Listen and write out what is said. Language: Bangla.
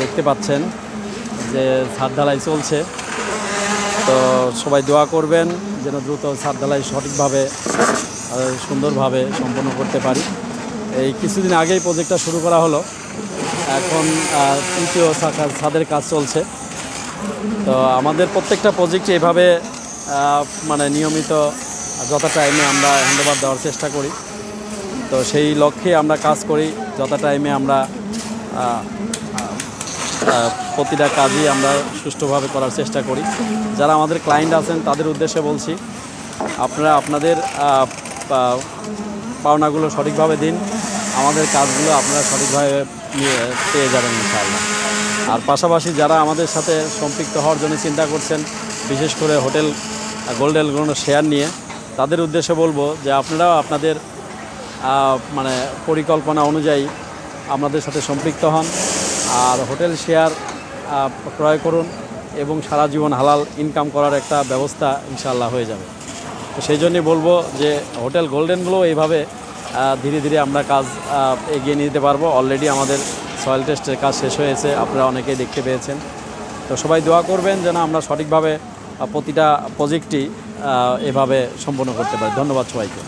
দেখতে পাচ্ছেন যে ছাদ ঢালাই চলছে। তো সবাই দোয়া করবেন যেন দ্রুত ছাদ ঢালাই সঠিকভাবে সুন্দরভাবে সম্পন্ন করতে পারি। এই কিছুদিন আগেই প্রজেক্টটা শুরু করা হলো, এখন তৃতীয় ছাদের কাজ চলছে। তো আমাদের প্রত্যেকটা প্রজেক্টে এভাবে মানে নিয়মিত যত টাইমে আমরা হ্যান্ডওভার দেওয়ার চেষ্টা করি। তো সেই লক্ষ্যে আমরা কাজ করি, যত টাইমে আমরা প্রতিটা কাজই আমরা সুষ্ঠুভাবে করার চেষ্টা করি। যারা আমাদের ক্লায়েন্ট আছেন তাদের উদ্দেশ্যে বলছি, আপনারা আপনাদের পাওনাগুলো সঠিকভাবে দিন, আমাদের কাজগুলো আপনারা সঠিকভাবে পেয়ে যাবেন ইনশাআল্লাহ। আর পাশাপাশি যারা আমাদের সাথে সম্পৃক্ত হওয়ার জন্য চিন্তা করছেন, বিশেষ করে হোটেল গোল্ডেন গোল্ডেন শেয়ার নিয়ে, তাদের উদ্দেশ্যে বলবো যে আপনারাও আপনাদের মানে পরিকল্পনা অনুযায়ী আমাদের সাথে সম্পৃক্ত হন আর হোটেল শেয়ার ক্রয় করুন এবং সারা জীবন হালাল ইনকাম করার একটা ব্যবস্থা ইনশাআল্লাহ হয়ে যাবে। তো সেই জন্যই বলবো যে হোটেল গোল্ডেনগুলো এইভাবে ধীরে ধীরে আমরা কাজ এগিয়ে নিতে পারবো। অলরেডি আমাদের সয়েল টেস্টের কাজ শেষ হয়েছে, আপনারা অনেকেই দেখতে পেয়েছেন। তো সবাই দোয়া করবেন যেন আমরা সঠিকভাবে প্রতিটা প্রজেক্টই এভাবে সম্পন্ন করতে পারি। ধন্যবাদ সবাইকে।